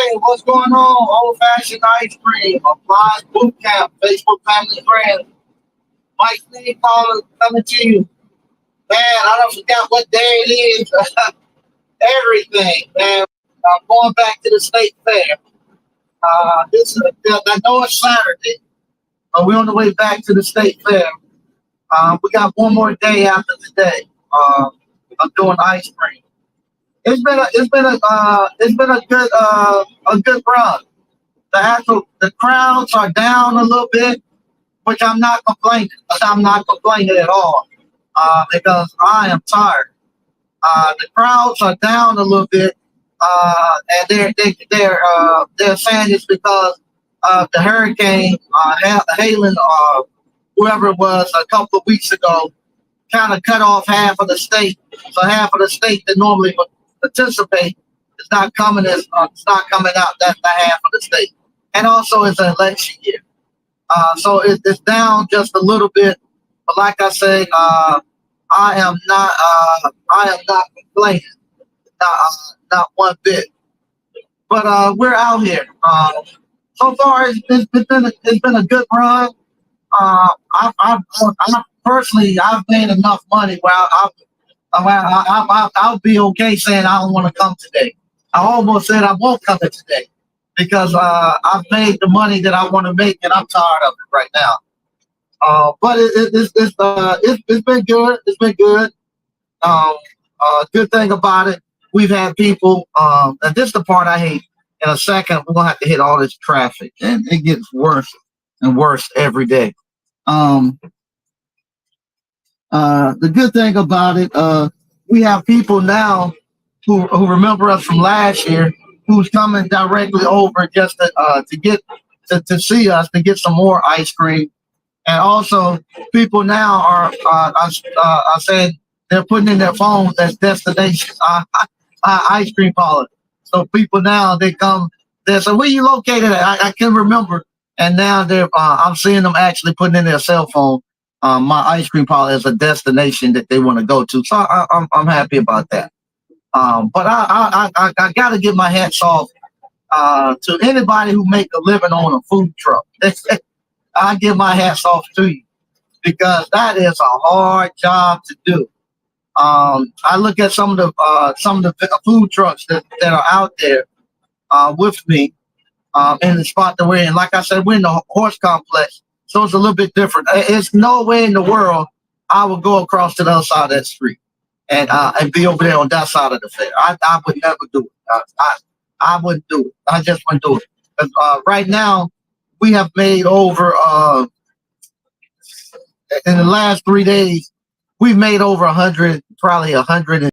Hey, what's going on? Old fashioned ice cream, applies boot camp, Facebook family friends. Mike Lee calling, coming to you. Man, I don't forgot what day it is. Everything, man. I'm going back to the state fair. I know it's Saturday, but we're on the way back to the state fair. We got one more day after today. I'm doing ice cream. It's been a good run. The crowds are down a little bit, which I'm not complaining. I'm not complaining at all because I am tired. The crowds are down a little bit, and they're saying it's because of the hurricane, hailing, whoever it was a couple of weeks ago, kind of cut off half of the state. So half of the state that normally would participate is not coming it's not coming out. That's the half of the state, and also it's an election year. So it's down just a little bit, but like I say, I am not complaining, not one bit. But we're out here. So far, it's been a good run. I personally, I've made enough money where I'll be okay saying I don't want to come today. I almost said I won't come today because I've made the money that I want to make, and I'm tired of it right now. But it's been good. It's been good. Good thing about it, we've had people. And this is the part I hate. In a second, we're gonna have to hit all this traffic, and it gets worse and worse every day. Um, the good thing about it, we have people now who remember us from last year, who's coming directly over just to get to see us to get some more ice cream. And also, people now are saying they're putting in their phones as destination ice cream parlor. So people now they come. They say, "Where you located at?" I can remember. And now I'm seeing them actually putting in their cell phone. My ice cream parlor is a destination that they want to go to. So I'm happy about that. But I got to give my hats off to anybody who make a living on a food truck. I give my hats off to you because that is a hard job to do. I look at some of the food trucks that are out there with me in the spot that we're in. Like I said, we're in the horse complex, so it's a little bit different. It's no way in the world I would go across to the other side of that street and be over there on that side of the fair. I would never do it. I wouldn't do it. I just wouldn't do it. 'Cause, right now, we have made over in the last 3 days, we've made over 100, probably 100 and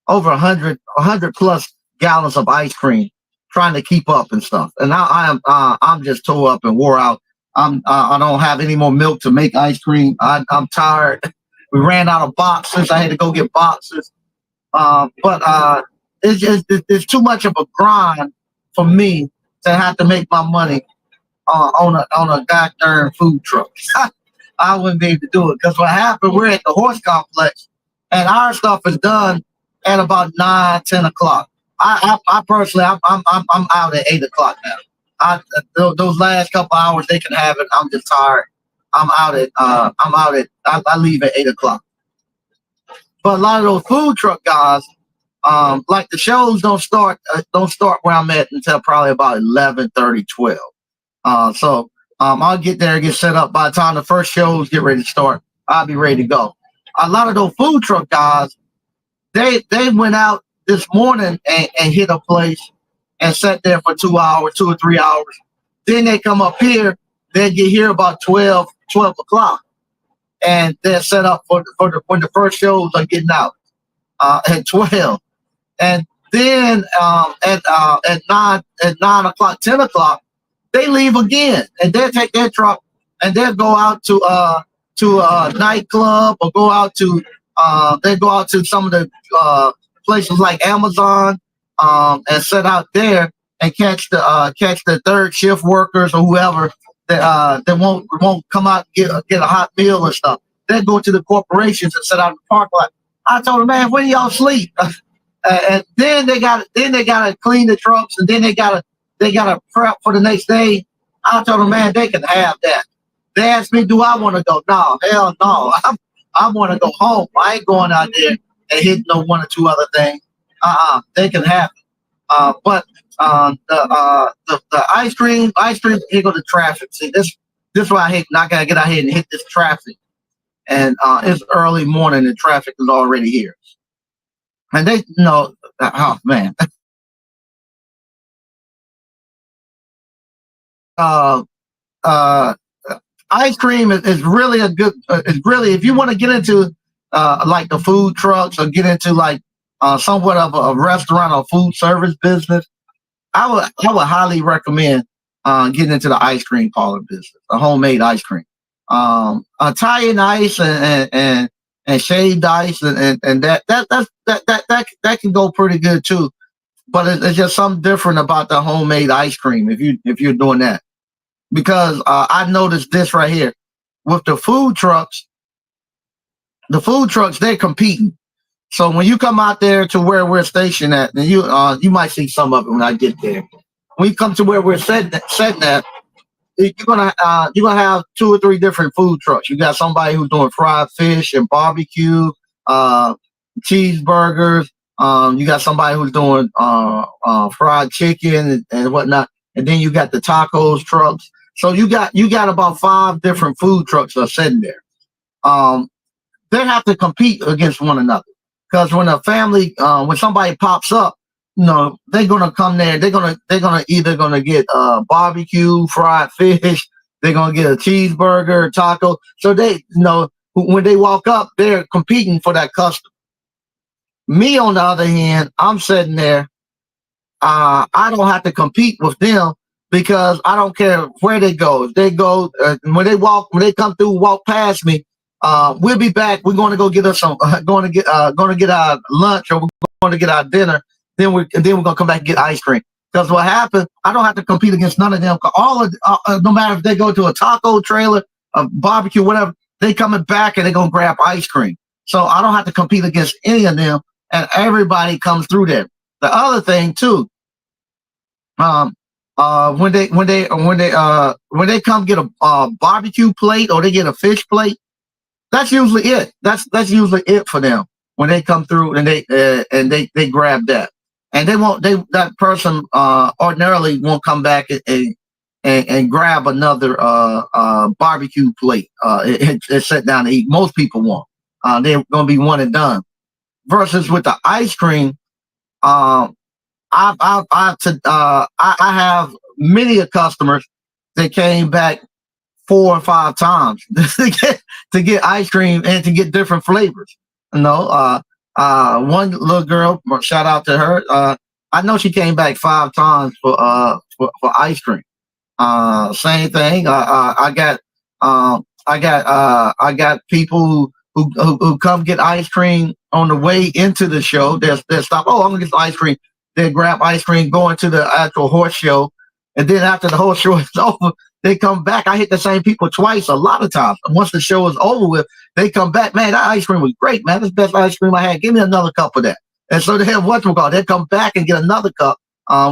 over 100 plus gallons of ice cream, trying to keep up and stuff. And now I'm just tore up and wore out. I don't have any more milk to make ice cream. I'm tired. We ran out of boxes. I had to go get boxes. But it's too much of a grind for me to have to make my money on a goddamn food truck. I wouldn't be able to do it because what happened? We're at the horse complex, and our stuff is done at about 9, 10 o'clock. I personally, I'm out at 8 o'clock now. Those last couple hours they can have it. I'm just tired. I leave at 8 o'clock. But a lot of those food truck guys, like the shows don't start where I'm at until probably about 11:30, 12. So I'll get there, get set up. By the time the first shows get ready to start, I'll be ready to go. A lot of those food truck guys, they went out this morning and hit a place and sat there for 2 hours, 2 or 3 hours. Then they come up here, they get here about 12 o'clock, and they're set up for when the first shows are getting out at 12. And then at 9 o'clock, 10 o'clock, they leave again, and they'll take their truck and they'll go out to a nightclub or go out to some of the places like Amazon and sit out there and catch the third shift workers or whoever that won't come out and get a hot meal and stuff. They go to the corporations and sit out in the park lot. I told them, man, where do y'all sleep? And then they gotta clean the trucks, and then they gotta prep for the next day. I told them, man, they can have that. They asked me, do I want to go? No, hell no. I want to go home. I ain't going out there and hitting no one or two other things. They can have it. But the ice cream, here go the traffic. See, this is why I hate. I gotta get out here and hit this traffic. And it's early morning, and traffic is already here. And they know, oh man, uh, uh, ice cream is really a good. Is really, if you want to get into like the food trucks or get into like somewhat of a restaurant or food service business, I would highly recommend getting into the ice cream parlor business, a homemade ice cream. Italian ice and shaved ice and that can go pretty good too. But it's just something different about the homemade ice cream if you're doing that, because I noticed this right here with the food trucks. The food trucks, they're competing. So when you come out there to where we're stationed at, and you might see some of it when I get there. When you come to where we're setting at, you're gonna have two or three different food trucks. You got somebody who's doing fried fish and barbecue, uh, cheeseburgers. You got somebody who's doing fried chicken and whatnot, and then you got the tacos trucks. So you got about five different food trucks that are sitting there. Um, they have to compete against one another, because when somebody pops up, they're gonna come there. They're gonna either gonna get barbecue, fried fish. They're gonna get a cheeseburger, taco. So when they walk up, they're competing for that customer. Me, on the other hand, I'm sitting there. I don't have to compete with them, because I don't care where they go. If they go, when they come through, walk past me, we'll be back. We're going to go get us some, going to get our lunch, or we're going to get our dinner. Then we're going to come back and get ice cream. Because what happened, I don't have to compete against none of them. No matter if they go to a taco trailer, a barbecue, whatever, they coming back and they're going to grab ice cream. So I don't have to compete against any of them, and everybody comes through there. The other thing too, um, when they come get a barbecue plate, or they get a fish plate, that's usually it. That's usually it for them when they come through, and they grab that, and that person ordinarily won't come back and grab another barbecue plate. It's sit down to eat. Most people won't. They're gonna be one and done. Versus with the ice cream, um, I have many of customers that came back 4 or 5 times to get ice cream and to get different flavors. One little girl, shout out to her. I know she came back 5 times for ice cream. Same thing. I got people who come get ice cream on the way into the show. They'll stop. Oh, I'm gonna get some ice cream. They grab ice cream, go into the actual horse show, and then after the whole show is over, they come back. I hit the same people twice a lot of times. Once the show is over with, they come back. Man, that ice cream was great, man. That's the best ice cream I had. Give me another cup of that. And so they have whatchamacallit. They come back and get another cup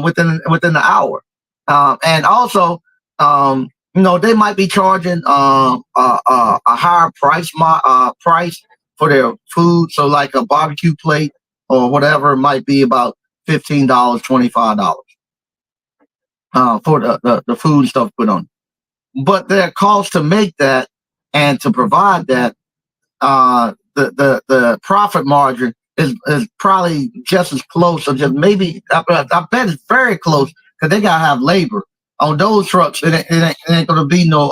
within the hour. And also, they might be charging a higher price for their food. So like a barbecue plate or whatever, it might be about $15, $25 for the food stuff put on. But their cost to make that and to provide that, the profit margin is probably just as close, or just maybe I bet it's very close, because they gotta have labor on those trucks. It ain't gonna be no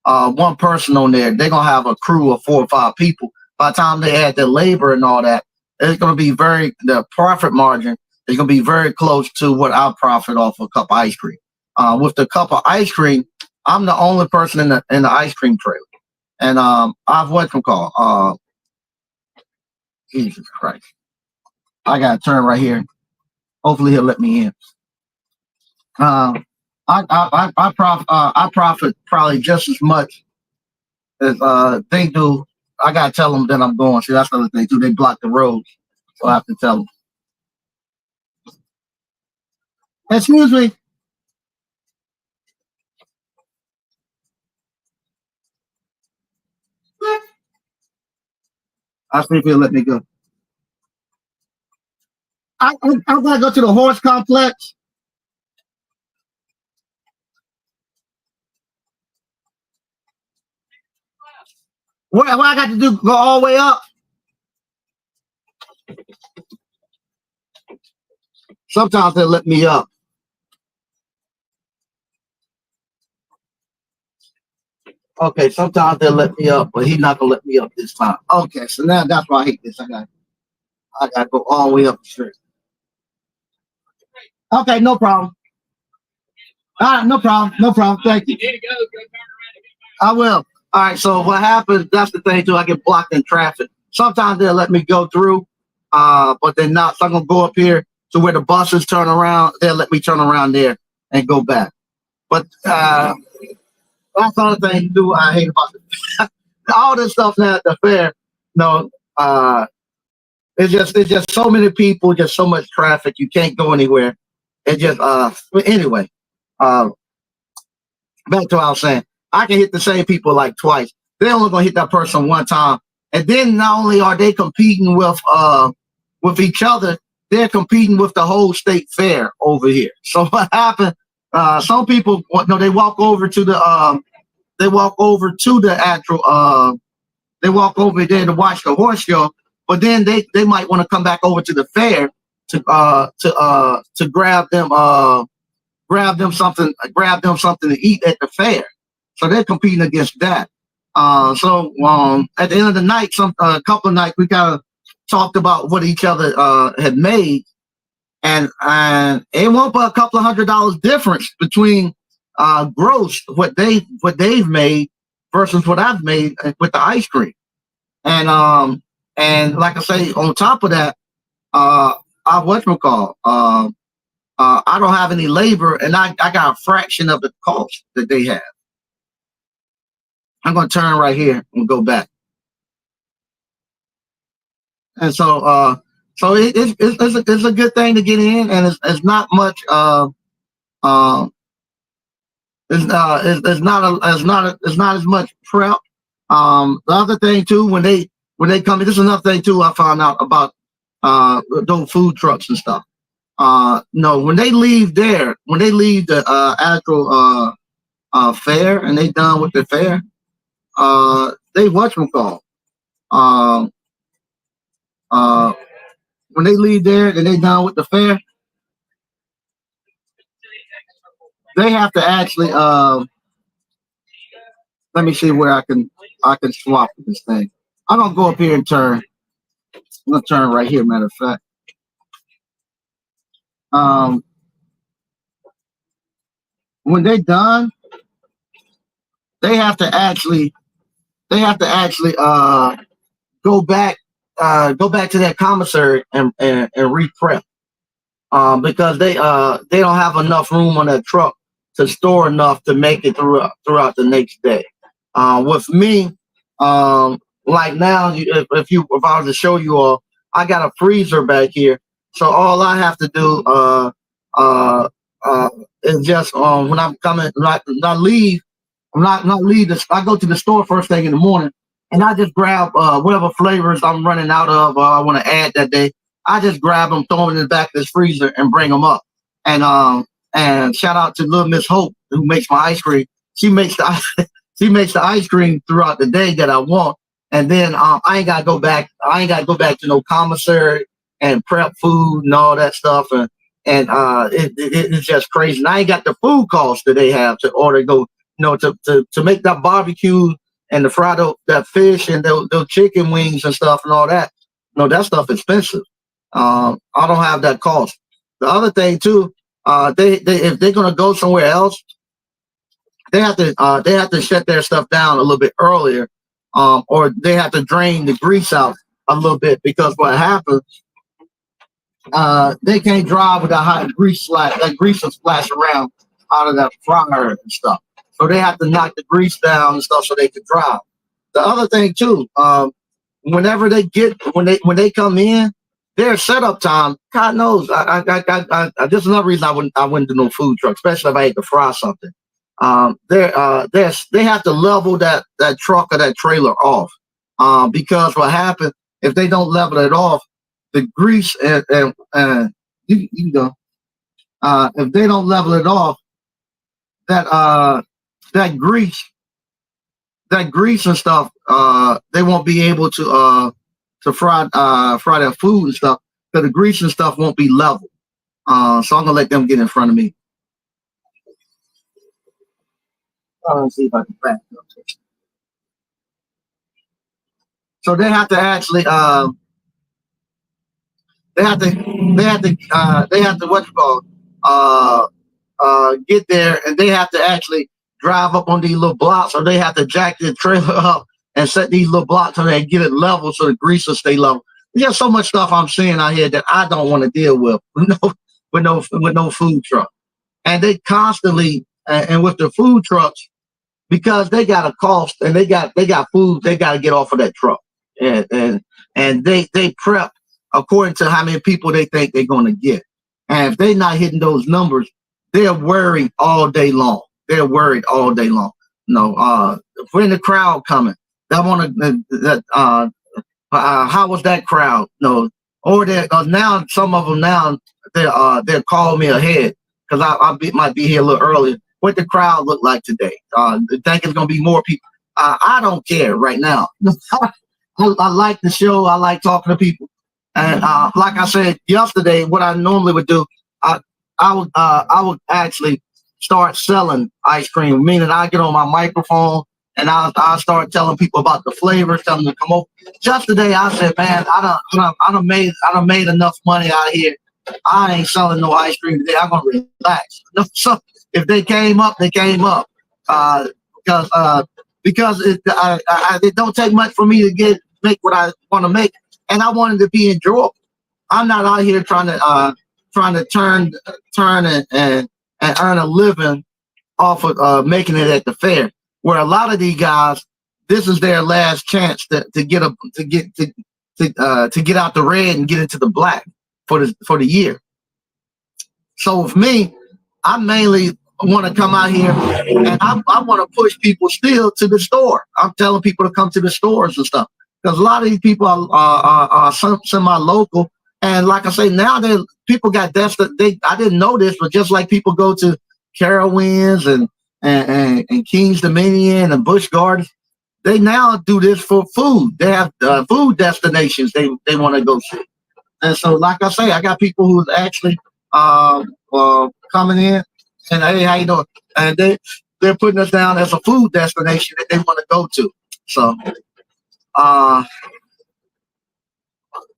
one person on there. They're gonna have a crew of 4 or 5 people. By the time they add their labor and all that, it's gonna be the profit margin is gonna be very close to what I profit off a cup of ice cream. With the cup of ice cream, I'm the only person in the ice cream trailer, and I've what you call Jesus Christ. I gotta turn right here. Hopefully he'll let me in. I profit probably just as much as they do I gotta tell them that I'm going. See, that's the other thing too. They block the roads, so I have to tell them. Excuse me. I'll see if he'll let me go. I gotta go to the horse complex. What I got to do? Go all the way up? Sometimes they'll let me up. Okay, sometimes they'll let me up, but he's not gonna let me up this time. Okay, so now that's why I hate this. I got to go all the way up the street. Okay, no problem. All right, no problem. No problem. Thank you. I will. All right. So what happens? That's the thing too. I get blocked in traffic. Sometimes they'll let me go through, but they're not. So I'm gonna go up here to where the buses turn around. They'll let me turn around there and go back. But that's the other thing too. I hate about all this stuff now at the fair. No, it's just so many people, just so much traffic. You can't go anywhere. It just anyway. Uh, Back to what I was saying. I can hit the same people like twice. They're only gonna hit that person one time, and then not only are they competing with each other, they're competing with the whole state fair over here. So what happened? Some people, no, they walk over to the actual they walk over there to watch the horse show, but then they might want to come back over to the fair to grab them something to eat at the fair. So they're competing against that. At the end of the night, a couple of nights we kind of talked about what each other had made, and it won't but a couple of $100 difference between gross what they've made versus what I've made with the ice cream. And like I say, on top of that, I whatchamacall, I don't have any labor, and I got a fraction of the cost that they have. I'm going to turn right here and go back. And it's a good thing to get in, and it's not much. It's not as much prep. The other thing too, when they come in, this is another thing too. I found out about those food trucks and stuff. No, when they leave the actual fair and they done with the fair, they whatchamacall. When they leave there and they done with the fair, they have to actually let me see where I can swap this thing. I'm gonna go up here and turn. I'm gonna turn right here, matter of fact. When they done, they have to actually go back to that commissary and re-prep because they don't have enough room on that truck to store enough to make it throughout the next day. With me, like now, if I was to show you all, I got a freezer back here, so all I have to do is just when I'm coming, not leave. I'm not leave this. I go to the store first thing in the morning, and I just grab whatever flavors I'm running out of. I want to add that day. I just grab them, throw them in the back of this freezer, and bring them up. And shout out to little Miss Hope who makes my ice cream. She makes the ice cream throughout the day that I want, and then I ain't gotta go back. I ain't gotta go back to no commissary and prep food and all that stuff. It's just crazy. And I ain't got the food costs that they have to order go. To make that barbecue and to fry that fish and those chicken wings and stuff and all that. No, that stuff expensive. I don't have that cost. The other thing too, they if they're gonna go somewhere else, they have to shut their stuff down a little bit earlier, or they have to drain the grease out a little bit because what happens, they can't drive with that hot grease slash that grease will splash around out of that fryer and stuff. So they have to knock the grease down and stuff so they can drive. The other thing too, whenever when they come in, their setup time, God knows. This is another reason I wouldn't do no food truck, especially if I had to fry something. They have to level that truck or that trailer off, because what happens if they don't level it off, the grease and you can go. If they don't level it off, that that grease that grease and stuff, they won't be able to fry their food and stuff, because the grease and stuff won't be level. So I'm gonna let them get in front of me. Let's see if I can back up. So they have to actually they have to what you call uh get there, and they have to actually drive up on these little blocks, or they have to jack the trailer up and set these little blocks so they get it level so the grease will stay level. There's so much stuff I'm seeing out here that I don't want to deal with with no food truck. And they constantly and with the food trucks, because they got a cost and they got food they got to get off of that truck, and they prep according to how many people they think they're going to get. And if they're not hitting those numbers, they're worried all day long. They're worried all day long. No, when the crowd coming, that want to how was that crowd? No, or they now some of them now they're calling me ahead because might be here a little earlier. What the crowd look like today? They think it's gonna be more people. I don't care right now. I like the show. I like talking to people, and like I said yesterday, what I normally would do, I would actually start selling ice cream, meaning I get on my microphone and I start telling people about the flavors, telling them to come over. Just today, I said, man, I done made enough money out here. I ain't selling no ice cream today. I'm gonna relax. So if they came up, they came up, because it don't take much for me to make what I want to make, and I want it to be enjoyable. I'm not out here trying to turn and earn a living off of making it at the fair, where a lot of these guys, this is their last chance to get out the red and get into the black for the year. So with me, I mainly want to come out here and I want to push people still to the store. I'm telling people to come to the stores and stuff, because a lot of these people are semi-local. And like I say, now people got desperate. I didn't know this, but just like people go to Carowinds and King's Dominion and Busch Gardens, they now do this for food. They have food destinations they want to go to. And so, like I say, I got people who's actually coming in and, hey, how you doing? And they're putting us down as a food destination that they want to go to. So,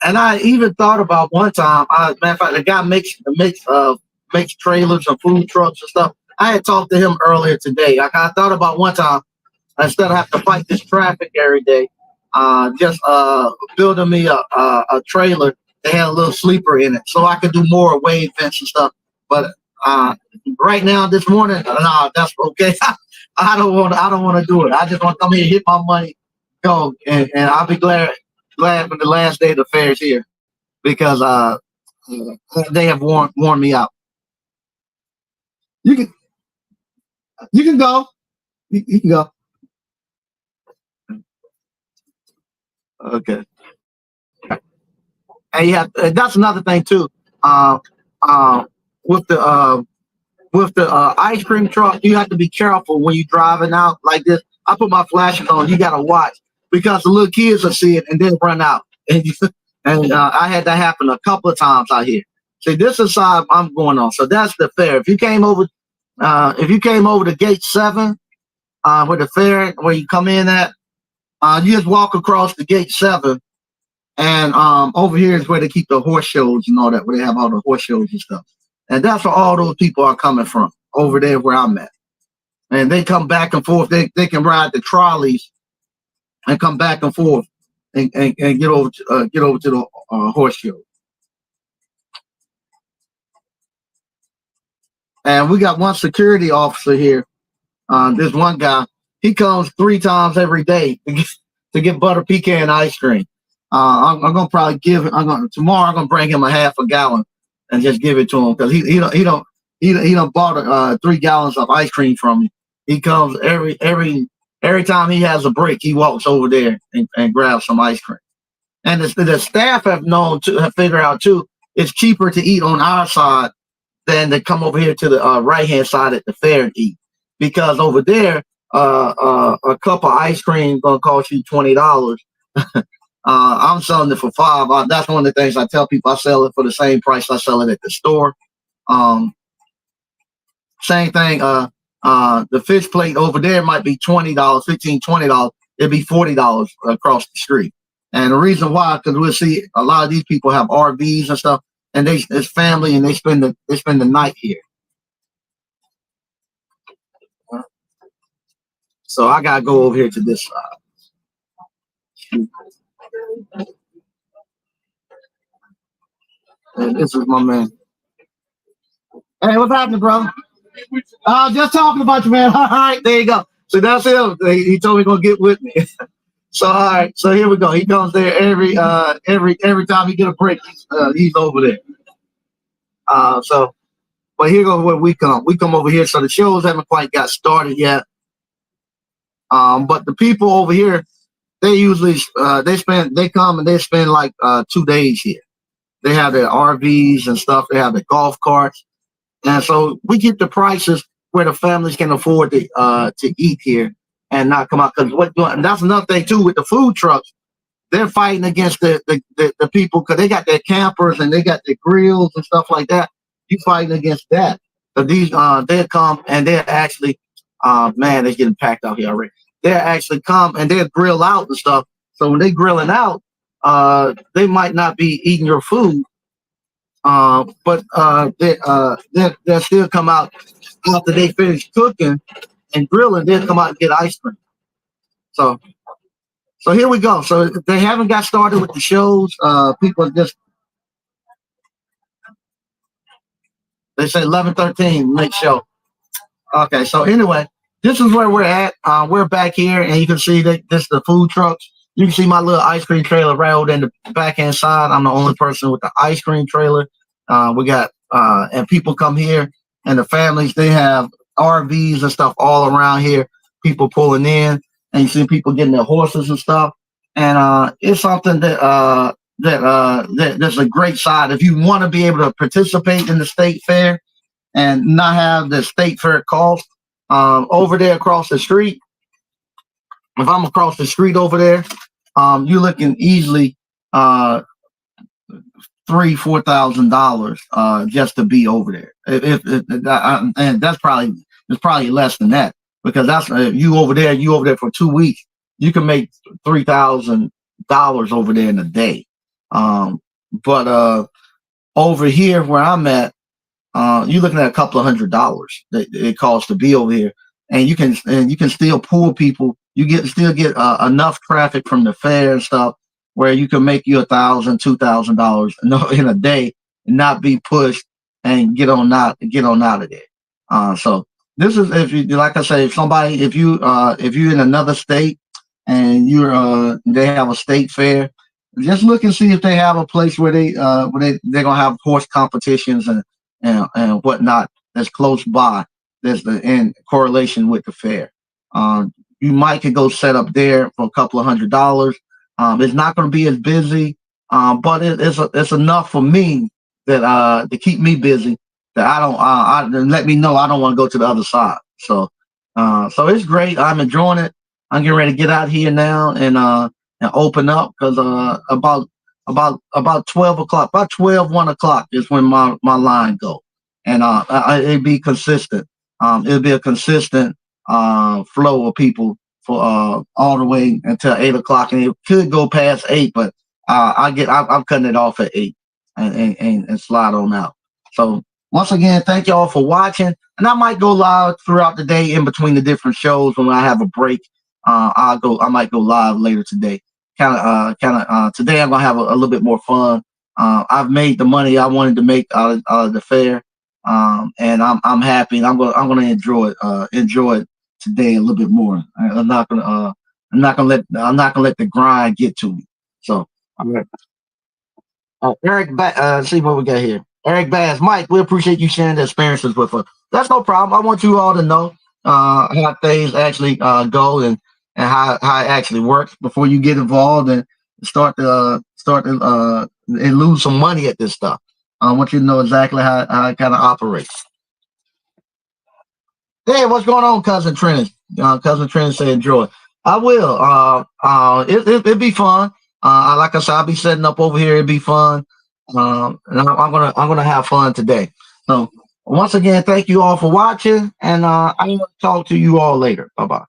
and I even thought about one time. Matter of fact, the guy makes trailers and food trucks and stuff. I had talked to him earlier today. I thought about one time, instead of having to fight this traffic every day, just building me a trailer that had a little sleeper in it, so I could do more wave events and stuff. But right now, this morning, no, that's okay. I don't want to do it. I just want to come here, hit my money, go, and I'll be glad when the last day of the fair is here, because they have worn me out. You can go. You can go. Okay. And that's another thing too. With the ice cream truck, you have to be careful when you're driving out like this. I put my flashes on. You gotta watch, because the little kids will see it and then run out. And I had that happen a couple of times out here. See, this is side I'm going on. So that's the fair. If you came over to gate 7, where the fair, where you come in at, you just walk across the gate 7, and over here is where they keep the horse shows and all that, where they have all the horse shows and stuff. And that's where all those people are coming from, over there where I'm at. And they come back and forth. They can ride the trolleys and come back and forth and get over to the horse show. And we got one security officer here. This one guy, he comes 3 times every day to get butter pecan ice cream. I'm gonna probably tomorrow. I'm gonna bring him a half a gallon and just give it to him because he don't bought 3 gallons of ice cream from me. He comes every time he has a break, he walks over there and grabs some ice cream. And the staff have figured out too, it's cheaper to eat on our side than to come over here to the right hand side at the fair and eat, because over there a cup of ice cream gonna cost you $20. I'm selling it for $5. That's one of the things I tell people. I sell it for the same price I sell it at the store. Same thing. The fish plate over there might be $20, $15, $20. It'd be $40 across the street. And the reason why, because we'll see a lot of these people have RVs and stuff, and it's family, and they spend the night here. So I gotta go over here to this side. And this is my man. Hey, what's happening, brother? Just talking about you, man. All right, there you go. So that's him. He told me he's gonna get with me. So all right, so here we go. He comes there every time he get a break. He's over there. But here goes where we come. We come over here. So the shows haven't quite got started yet. But the people over here, they usually they come and they spend like 2 days here. They have their RVs and stuff. They have their golf carts, and so we keep the prices where the families can afford to eat here and not come out. Because and that's another thing too with the food trucks. They're fighting against the people because they got their campers and they got their grills and stuff like that. You fighting against that. But these they come and they're actually man, they're getting packed out here already. They're actually come and they'll grill out and stuff. So when they grilling out, they might not be eating your food, but they'll still come out after they finish cooking and grilling. They'll come out and get ice cream. So here we go. So they haven't got started with the shows. People just they say 11:13 next show. Okay, so anyway, this is where we're at. We're back here, and you can see that this is the food trucks. You can see my little ice cream trailer right over in the back-hand side. I'm the only person with the ice cream trailer. We got, and people come here, and the families, they have RVs and stuff all around here, people pulling in, and you see people getting their horses and stuff. And it's something that's a great side. If you want to be able to participate in the state fair and not have the state fair cost, over there across the street, if I'm across the street over there, you're looking easily $3,000-4,000 just to be over there. And that's probably less than that, because that's you over there for 2 weeks, you can make $3,000 over there in a day. But over here where I'm at, you're looking at a couple of $100 that it costs to be over here, and you can still pull people. You still get enough traffic from the fair and stuff where you can make you $1,000-2,000 in a day and not be pushed and get on out of there. So this is, if you, like I say, if you're in another state and they have a state fair, just look and see if they have a place where they're gonna have horse competitions and whatnot that's close by. That's in correlation with the fair. You might could go set up there for a couple of $100. It's not going to be as busy, but it's enough for me that to keep me busy that I let me know I don't want to go to the other side. So it's great. I'm enjoying it. I'm getting ready to get out here now and open up, because about 12 o'clock, about 1 o'clock is when my line go, and it'd be consistent. It'll be a consistent flow of people for all the way until 8 o'clock, and it could go past 8, but I'm cutting it off at 8 and slide on out. So once again, thank y'all for watching, and I might go live throughout the day in between the different shows. When I have a break, I might go live later today. Kind of today I'm gonna have a little bit more fun. I've made the money I wanted to make out of the fair. And I'm happy, and I'm gonna enjoy it today a little bit more. I'm not gonna I'm not gonna let the grind get to me. So, all right. See what we got here. Eric Bass, Mike, we appreciate you sharing the experiences with us. That's no problem. I want you all to know how things actually go and how it actually works before you get involved and start to and lose some money at this stuff. I want you to know exactly how it kind of operates. Hey, what's going on, cousin Trent? Cousin Trent say enjoy. I will. It'd be fun. Like I said, I'll be setting up over here. It'd be fun. And I'm gonna have fun today. So once again, thank you all for watching, and I will talk to you all later. Bye bye.